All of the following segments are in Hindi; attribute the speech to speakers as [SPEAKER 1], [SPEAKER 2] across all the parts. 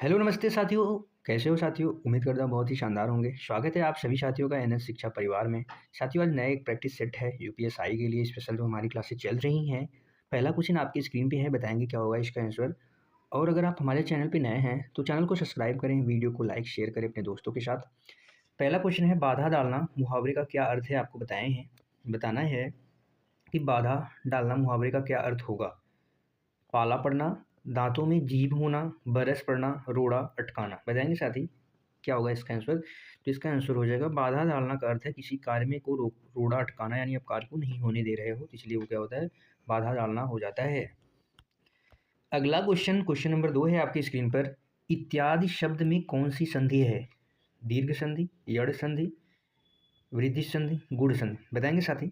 [SPEAKER 1] हेलो नमस्ते साथियों। कैसे हो साथियों? उम्मीद करता हूँ बहुत ही शानदार होंगे। स्वागत है आप सभी साथियों का एनएस शिक्षा परिवार में। साथियों, आज नया एक प्रैक्टिस सेट है यूपीएसआई के लिए स्पेशल जो हमारी क्लासेस चल रही हैं। पहला क्वेश्चन आपकी स्क्रीन पे है, बताएंगे क्या होगा इसका आंसर। और अगर आप हमारे चैनल पे नए हैं तो चैनल को सब्सक्राइब करें, वीडियो को लाइक शेयर करें अपने दोस्तों के साथ। पहला क्वेश्चन है, बाधा डालना मुहावरे का क्या अर्थ है, आपको बताना है कि बाधा डालना मुहावरे का क्या अर्थ होगा। पाला पड़ना, दांतों में जीभ होना, बरस पड़ना, रोड़ा अटकाना। बताएंगे साथी क्या होगा इसका आंसर। तो इसका आंसर हो जाएगा, बाधा डालना का अर्थ है किसी कार्य में को रोड़ा अटकाना, यानी आप कार्य को नहीं होने दे रहे हो, तो इसलिए वो क्या होता है, बाधा डालना हो जाता है। अगला क्वेश्चन नंबर 2 है आपकी स्क्रीन पर। इत्यादि शब्द में कौन सी संधि है? दीर्घ संधि, यड़ संधि, वृद्धि संधि, गुण संधि। बताएंगे साथी।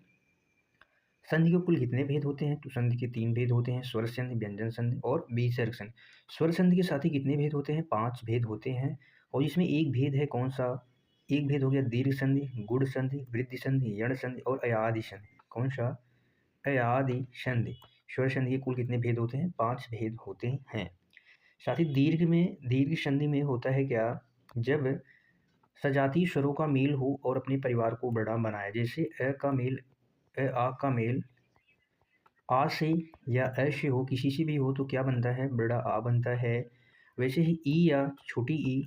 [SPEAKER 1] संधि के कुल कितने भेद होते हैं? तो संधि के 3 भेद होते हैं, स्वर संधि, व्यंजन संधि और विसर्ग संधि। स्वर संधि के साथ ही कितने भेद होते हैं? 5 भेद होते हैं। और इसमें एक भेद है, कौन सा? एक भेद हो गया दीर्घ संधि, गुण संधि, वृद्धि संधि, यण संधि और अयादि संधि। कौन सा? अयादि संधि। स्वर संधि के कुल कितने भेद होते हैं? 5 भेद होते हैं। साथ ही दीर्घ संधि में होता है क्या? जब सजातीय स्वरों का मेल हो और अपने परिवार को बड़ा बनाए। जैसे अ का मेल आ का मेल आ से या अ से हो, किसी से भी हो तो क्या बनता है? बड़ा आ बनता है। वैसे ही ई या छोटी ई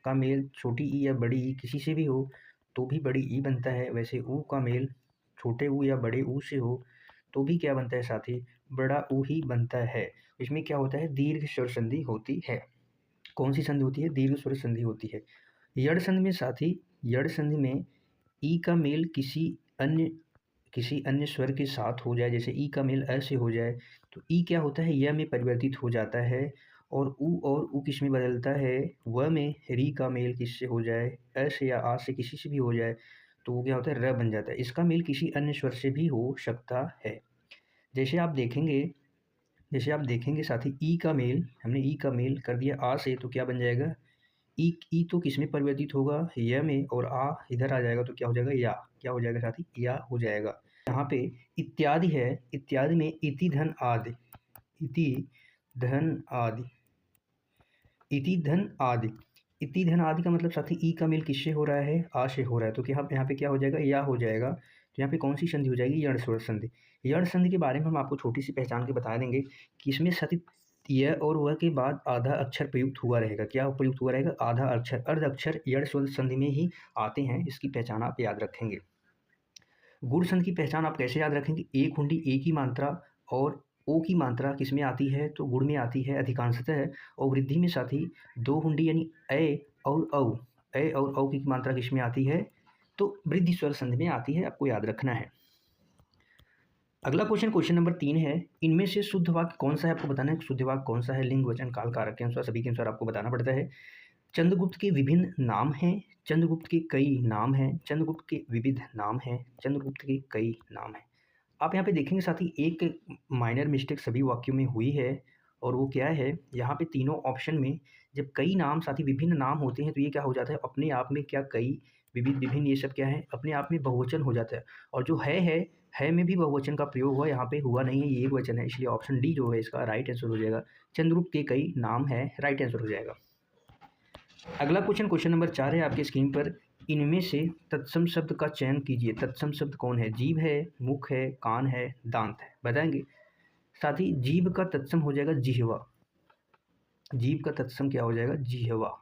[SPEAKER 1] का मेल छोटी ई या बड़ी ई किसी से भी हो तो भी बड़ी ई बनता है। वैसे ऊ का मेल छोटे ऊ या बड़े ऊ से हो तो भी क्या बनता है साथी? बड़ा ऊ ही बनता है। इसमें क्या होता है? दीर्घ स्वर संधि होती है। कौन सी संधि होती है? दीर्घ स्वर संधि होती है। यड़ संधि में साथी, यड़ संधि में ई का मेल किसी अन्य स्वर के साथ हो जाए। जैसे ई का मेल अ से हो जाए तो ई क्या होता है? य में परिवर्तित हो जाता है। और ऊ किस में बदलता है? व में। री का मेल किससे हो जाए? अ से या आ से, किसी से भी हो जाए तो वो क्या होता है? र बन जाता है। इसका मेल किसी अन्य स्वर से भी हो सकता है। जैसे आप देखेंगे साथी, ई का मेल, हमने ई का मेल कर दिया आ से तो क्या बन जाएगा? ई तो किस में परिवर्तित होगा? य में। और आ इधर आ जाएगा तो क्या हो जाएगा? या। क्या हो जाएगा साथी? या हो जाएगा। यहाँ पे इत्यादि है, इत्यादि में इति धन आदि, इति धन आदि, इति धन आदि। इति धन आदि का मतलब साथी ई का मेल किससे हो रहा है? आ से हो रहा है तो क्या यहाँ पे क्या हो जाएगा? या हो जाएगा। तो यहाँ पे कौन सी संधि हो जाएगी? यण स्वर संधि। यण संधि के बारे में हम आपको छोटी सी पहचान के बता देंगे कि इसमें साथी य और व के बाद आधा अक्षर प्रयुक्त हुआ रहेगा। क्या प्रयुक्त हुआ रहेगा? आधा अक्षर। अर्ध अक्षर यण स्वर संधि में ही आते हैं, इसकी पहचान आप याद रखेंगे। गुण संधि की पहचान आप कैसे याद रखेंगे? एक हुंडी ए की मात्रा और ओ की मात्रा किस में आती है? तो गुण में आती है अधिकांशतः। और वृद्धि में साथी 2 हुंडी यानी ए और औ, ए और औ की मात्रा किस में आती है? तो वृद्धि स्वर संधि में आती है, आपको याद रखना है। अगला क्वेश्चन नंबर 3 है। इनमें से शुद्ध वाक्य कौन सा है? आपको बताना है शुद्ध वाक्य कौन सा है। लिंग, वचन, काल, कारक के अनुसार, सभी के अनुसार आपको बताना पड़ता है। चंद्रगुप्त के विभिन्न नाम हैं, चंद्रगुप्त के कई नाम हैं, चंद्रगुप्त के विविध नाम हैं, चंद्रगुप्त के कई नाम हैं। आप यहाँ पे देखेंगे साथी, एक माइनर मिस्टेक सभी वाक्यों में हुई है। और वो क्या है? यहाँ पे तीनों ऑप्शन में जब कई नाम साथी विभिन्न नाम होते हैं तो ये क्या हो जाता है? अपने आप में क्या कई, विविध, विभिन्न, ये सब क्या है? अपने आप में बहुवचन हो जाता है। और जो है में भी बहुवचन का प्रयोग हुआ, यहाँ पे हुआ नहीं है, ये एक वचन है। इसलिए ऑप्शन डी जो है इसका राइट आंसर हो जाएगा। चंद्रगुप्त के कई नाम है, राइट आंसर हो जाएगा। अगला क्वेश्चन नंबर 4 है आपकी स्क्रीन पर। इनमें से तत्सम शब्द का चयन कीजिए। तत्सम शब्द कौन है? जीभ है, मुख है, कान है, दांत है। बताएंगे साथ ही। जीभ का तत्सम हो जाएगा जिह्वा। जीभ का तत्सम क्या हो जाएगा? जिह्वा,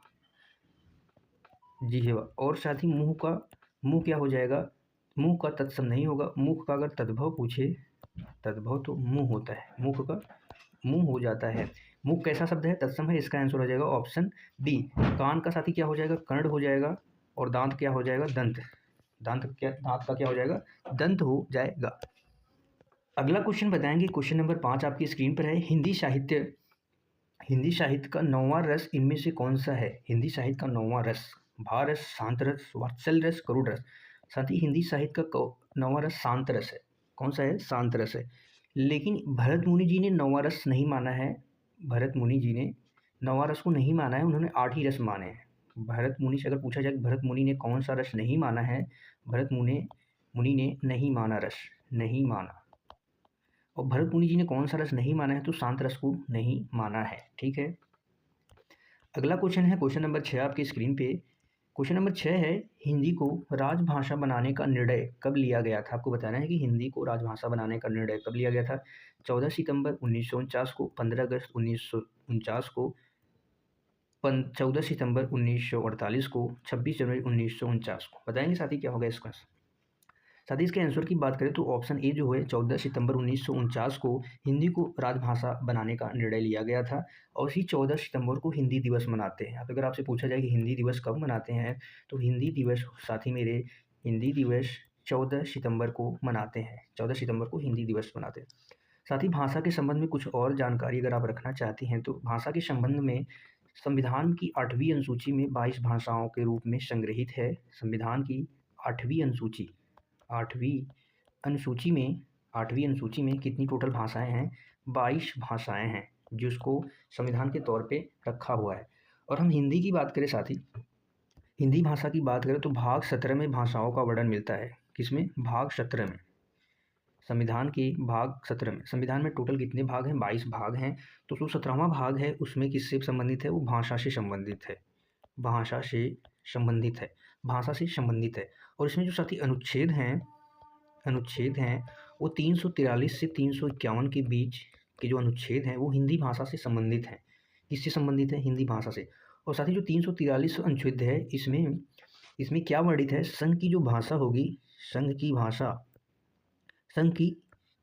[SPEAKER 1] जिह्वा। और साथ ही मुंह क्या हो जाएगा? मुंह का तत्सम नहीं होगा। मुख का अगर तद्भव पूछे, तद्भव तो मुंह होता है, मुख का मुंह हो जाता है। मुख कैसा शब्द है? तत्सम है, इसका आंसर हो जाएगा ऑप्शन बी। कान का साथी क्या हो जाएगा? कर्ण हो जाएगा। और दांत क्या हो जाएगा? दंत। दांत का क्या हो जाएगा? दंत हो जाएगा। अगला क्वेश्चन बताएंगे, क्वेश्चन नंबर 5 आपकी स्क्रीन पर है। हिंदी साहित्य का 9वां रस इनमें से कौन सा है? हिंदी साहित्य का 9वां रस, भाव रस, शांत रस, वात्सल्य रस, करुण रस। साथ ही हिंदी साहित्य का 9वां रस शांत रस है। कौन सा है? शांत रस है। लेकिन भरत मुनि जी ने 9वां रस नहीं माना है। भरत मुनि जी ने 9वां रस को नहीं माना है, उन्होंने 8 ही रस माने हैं। भरत मुनि से अगर पूछा जाए कि भरत मुनि ने कौन सा रस नहीं माना है, भरत मुनि ने नहीं माना रस, नहीं माना। और भरत मुनि जी ने कौन सा रस नहीं माना है? तो शांत रस को नहीं माना है। ठीक है। अगला क्वेश्चन है क्वेश्चन नंबर 6 आपकी स्क्रीन पे। क्वेश्चन नंबर 6 है, हिंदी को राजभाषा बनाने का निर्णय कब लिया गया था? आपको बताना है कि हिंदी को राजभाषा बनाने का निर्णय कब लिया गया था। 14 सितंबर 1949 को, 15 अगस्त 1949 को, 14 सितंबर 1948 को, 26 जनवरी 1949 को। बताएंगे साथी क्या होगा इसका? साथ ही इसके आंसर की बात करें तो ऑप्शन ए जो है 14 सितंबर 1949 को हिंदी को राजभाषा बनाने का निर्णय लिया गया था। और इसी 14 सितंबर को हिंदी दिवस मनाते हैं। अब अगर आपसे पूछा जाए कि हिंदी दिवस कब मनाते हैं, तो हिंदी दिवस साथी मेरे, हिंदी दिवस 14 सितंबर को मनाते हैं। 14 सितंबर को हिंदी दिवस मनाते हैं। साथ ही भाषा के संबंध में कुछ और जानकारी अगर आप रखना चाहती हैं, तो भाषा के संबंध में संविधान की 8वीं अनुसूची में 22 भाषाओं के रूप में संग्रहित है। संविधान की 8वीं अनुसूची, 8वीं अनुसूची में कितनी टोटल भाषाएं हैं? 22 भाषाएं हैं जिसको संविधान के तौर पे रखा हुआ है। और हम हिंदी की बात करें साथी, हिंदी भाषा की बात करें तो भाग 17 में भाषाओं का वर्णन मिलता है। किसमें? भाग 17 में। संविधान के भाग 17 में। संविधान में टोटल कितने भाग हैं? 22 भाग हैं। तो जो 17वां भाग है उसमें किससे संबंधित है? वो भाषा से संबंधित है। भाषा से संबंधित है। भाषा से संबंधित है। और इसमें जो साथी अनुच्छेद हैं वो 343 से 351 के बीच के जो अनुच्छेद हैं वो हिंदी भाषा से संबंधित हैं। किससे संबंधित है? हिंदी भाषा से। और साथ ही जो 343 अनुच्छेद है इसमें क्या वर्णित है? संघ की जो भाषा होगी, संघ की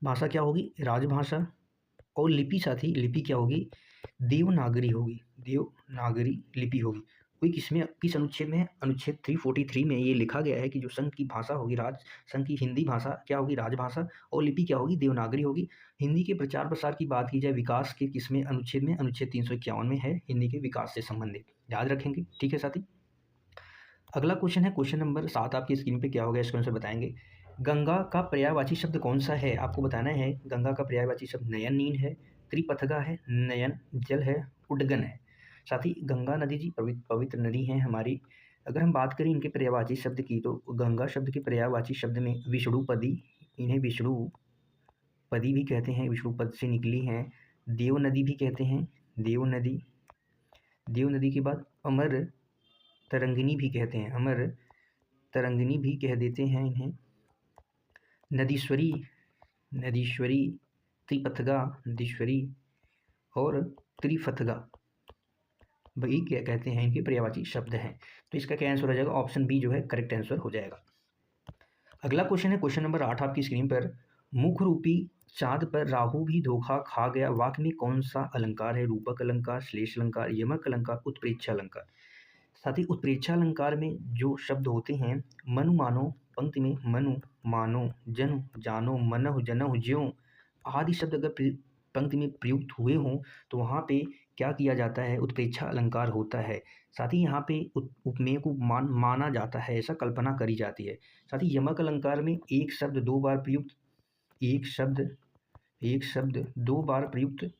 [SPEAKER 1] भाषा क्या होगी? राजभाषा। और लिपि साथी, लिपि क्या होगी? देवनागरी होगी। देवनागरी लिपि होगी। कोई किस अनुच्छेद में है? अनुच्छेद 343 में ये लिखा गया है कि जो संघ की भाषा होगी, संघ की हिंदी भाषा क्या होगी? राजभाषा। और लिपि क्या होगी? देवनागरी होगी। हिंदी के प्रचार प्रसार की बात की जाए, विकास के किसमें अनुच्छेद में? अनुच्छेद 351 में है, हिंदी के विकास से संबंधित। याद रखेंगे, ठीक है साथी। अगला क्वेश्चन है क्वेश्चन नंबर 7 आपकी स्क्रीन पे। क्या होगा इसको आंसर बताएंगे। गंगा का पर्यायवाची शब्द कौन सा है? आपको बताना है। गंगा का पर्यायवाची शब्द नयन नील है, त्रिपथगा है, नयन जल है, उद्गन है। साथ ही गंगा नदी जी पवित्र नदी है हमारी। अगर हम बात करें इनके पर्यायवाची शब्द की, तो गंगा शब्द के पर्यायवाची शब्द में विष्णुपदी, इन्हें विष्णुपदी भी कहते हैं, विष्णुपद से निकली हैं। देव नदी भी कहते हैं, देव नदी के बाद अमर तरंगिनी भी कहते हैं, अमर तरंगिनी भी कह देते हैं इन्हें। नदीश्वरी, त्रिपथगा, नदीश्वरी और त्रिफथगा वही क्या कहते हैं, इनके पर्यायवाची शब्द हैं। तो इसका क्या आंसर हो जाएगा? ऑप्शन बी जो है करेक्ट आंसर हो जाएगा। अगला क्वेश्चन है क्वेश्चन नंबर 8 आपकी स्क्रीन पर। मुख रूपी चाँद पर राहु भी धोखा खा गया, वाक्य में कौन सा अलंकार है? रूपक अलंकार, श्लेष अलंकार, यमक अलंकार, उत्प्रेक्षा अलंकार। साथ ही उत्प्रेक्षा अलंकार में जो शब्द होते हैं, मनु मानो, पंक्ति में मनु मानो, जनु जानो, मनहु जनहु ज्यों आदि शब्द अगर पंक्ति में प्रयुक्त हुए हों तो वहाँ पे क्या किया जाता है? उत्प्रेक्षा अलंकार होता है। साथ ही यहाँ पे उपमेय को माना जाता है, ऐसा कल्पना करी जाती है। साथ ही यमक अलंकार में एक शब्द दो बार प्रयुक्त, एक शब्द दो बार प्रयुक्त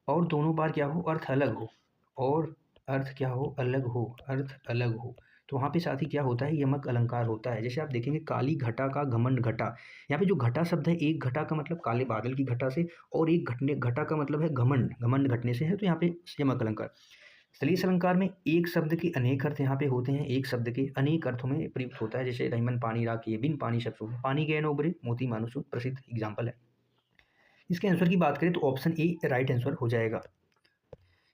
[SPEAKER 1] और दोनों बार क्या हो? अर्थ अलग हो, और अर्थ क्या हो? अलग हो, अर्थ अलग हो। तो वहाँ पे साथ ही क्या होता है? यमक अलंकार होता है। जैसे आप देखेंगे काली घटा का घमंड घटा, यहाँ पे जो घटा शब्द है, एक घटा का मतलब काले बादल की घटा से, और एक घटा का मतलब है घमंड घटने से है, तो यहाँ पे यमक अलंकार। श्लेष अलंकार में एक शब्द के अनेक अर्थ यहाँ पे होते हैं, एक शब्द के अनेक अर्थों में प्रयुक्त होता है। जैसे रहीमन पानी राखिए, बिन पानी सब सूखे, पानी गए न उबरे, मोती मानुष प्रसिद्ध एग्जाम्पल है। इसके आंसर की बात करें तो ऑप्शन ए राइट आंसर हो जाएगा।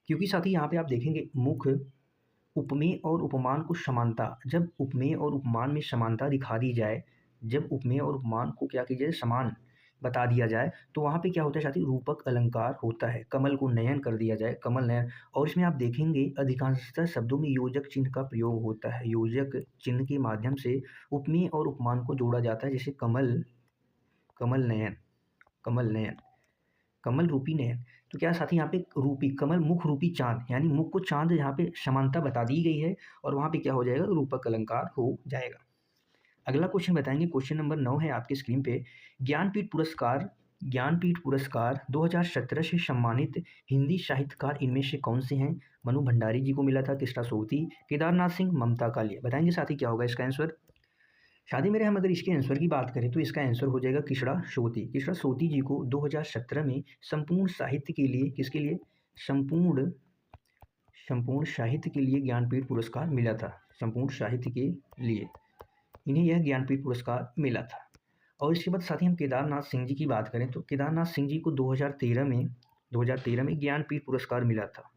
[SPEAKER 1] क्योंकि साथ ही यहाँ पे आप देखेंगे मुख उपमेय और उपमान को समानता, जब उपमेय और उपमान में समानता दिखा दी जाए, जब उपमेय और उपमान को क्या किया जाए? समान बता दिया जाए, तो वहाँ पे क्या होता है साथी? रूपक अलंकार होता है। कमल को नयन कर दिया जाए, कमल नयन। और इसमें आप देखेंगे अधिकांशतः शब्दों में योजक चिन्ह का प्रयोग होता है। योजक चिन्ह के माध्यम से उपमेय और उपमान को जोड़ा जाता है। जैसे कमल नयन, कमल रूपी नयन। तो क्या साथी यहाँ पे रूपी कमल, मुख रूपी चांद, यानी मुख को चांद यहाँ पे समानता बता दी गई है, और वहाँ पे क्या हो जाएगा? रूपक अलंकार हो जाएगा। अगला क्वेश्चन बताएंगे, क्वेश्चन नंबर 9 है आपके स्क्रीन पे। ज्ञानपीठ पुरस्कार 2017 से सम्मानित हिंदी साहित्यकार इनमें से कौन से हैं? मनु भंडारी जी को मिला था, कृष्णा सोती, केदारनाथ सिंह, ममता कालिया। बताएंगे साथी क्या होगा इसका आंसर। शादी मेरे हम अगर इसके आंसर की बात करें तो इसका आंसर हो जाएगा कृष्णा सोती जी को 2017 में संपूर्ण साहित्य के लिए, किसके लिए? संपूर्ण संपूर्ण साहित्य के लिए ज्ञानपीठ पुरस्कार मिला था। संपूर्ण साहित्य के लिए इन्हें यह ज्ञानपीठ पुरस्कार मिला था। और इसके बाद साथ ही हम केदारनाथ सिंह जी की बात करें तो केदारनाथ सिंह जी को 2013 में ज्ञानपीठ पुरस्कार मिला था।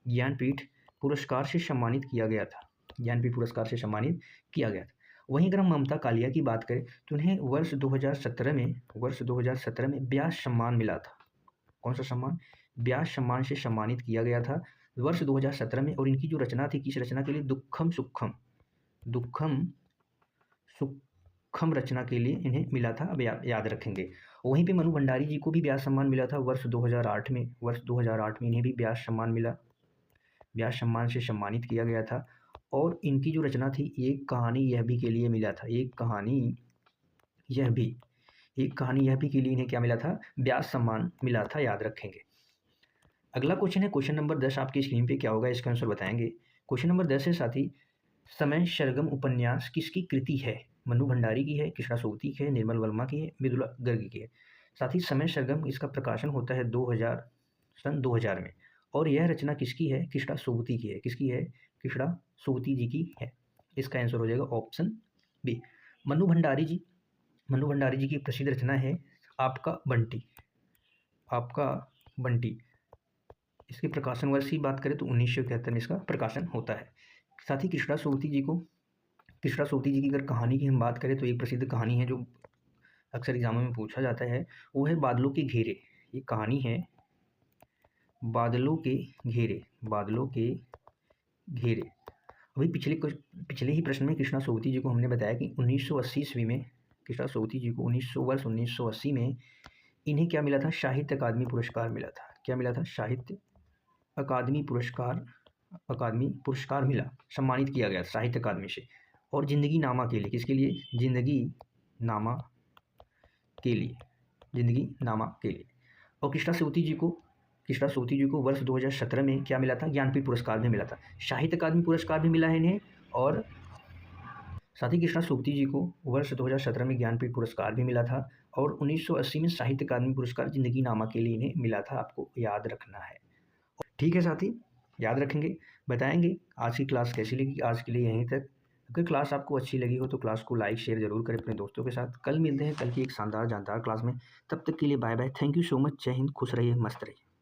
[SPEAKER 1] ज्ञानपीठ पुरस्कार से सम्मानित किया गया था। ज्ञानपीठ पुरस्कार से सम्मानित किया गया था। वहीं अगर हम ममता कालिया की बात करें तो उन्हें वर्ष 2017 में व्यास सम्मान मिला था। कौन सा सम्मान? व्यास सम्मान से सम्मानित किया गया था वर्ष 2017 में। और इनकी जो रचना थी, किस रचना के लिए? दुक्खम सुक्खम रचना के लिए इन्हें मिला था। अब याद रखेंगे। वहीं पे मनु भंडारी जी को भी व्यास सम्मान मिला था वर्ष 2008 में। वर्ष 2008 में इन्हें भी व्यास सम्मान मिला। व्यास सम्मान से सम्मानित किया गया था। और इनकी जो रचना थी एक कहानी यह भी के लिए मिला था। एक कहानी यह भी के लिए इन्हें क्या मिला था? व्यास सम्मान मिला था। याद रखेंगे। अगला क्वेश्चन है क्वेश्चन नंबर 10। आपकी स्क्रीन पे क्या होगा, इसका आंसर बताएंगे। क्वेश्चन नंबर 10 है साथी, समय सरगम उपन्यास किसकी कृति है? मनु भंडारी की है, कृष्णा सोबती की है, निर्मल वर्मा की है, मृदुला गर्ग की है। साथ ही समय सरगम इसका प्रकाशन होता है सन 2000 में। और यह रचना किसकी है? कृष्णा सोबती की है। किसकी है? कृष्णा सोबती जी की है। इसका आंसर हो जाएगा ऑप्शन बी। मनु भंडारी जी की प्रसिद्ध रचना है आपका बंटी। इसके प्रकाशन वर्ष की बात करें तो 1971 में इसका प्रकाशन होता है। साथ ही कृष्णा सोबती जी की अगर कहानी की हम बात करें तो एक प्रसिद्ध कहानी है जो अक्सर एग्जामों में पूछा जाता है, वो है बादलों के घेरे। ये कहानी है बादलों के घेरे। अभी पिछले ही प्रश्न में कृष्णा सोबती जी को हमने बताया कि 1980 ईस्वी में कृष्णा सोबती जी को 1980 में इन्हें क्या मिला था? साहित्य अकादमी पुरस्कार मिला था। क्या मिला था? साहित्य अकादमी पुरस्कार मिला, सम्मानित किया गया साहित्य अकादमी से। और जिंदगी नामा के लिए, किसके लिए? जिंदगी नामा के लिए। और कृष्णा सोबती जी को वर्ष 2017 में क्या मिला था? ज्ञानपीठ पुरस्कार भी मिला था। साहित्य अकादमी पुरस्कार भी मिला है इन्हें। और साथ ही कृष्णा सोबती जी को वर्ष 2017 में ज्ञानपीठ पुरस्कार भी मिला था। और 1980 में साहित्य अकादमी पुरस्कार जिंदगी नामा के लिए इन्हें मिला था। आपको याद रखना है। ठीक है साथी, याद रखेंगे। बताएंगे आज की क्लास कैसी लगी। आज के लिए यहीं तक। अगर क्लास आपको अच्छी लगी हो तो क्लास को लाइक शेयर जरूर करें अपने दोस्तों के साथ। कल मिलते हैं कल की एक शानदार जानदार क्लास में। तब तक के लिए bye bye. Thank you so much. जय हिंद। खुश रहिए, मस्त रहिए।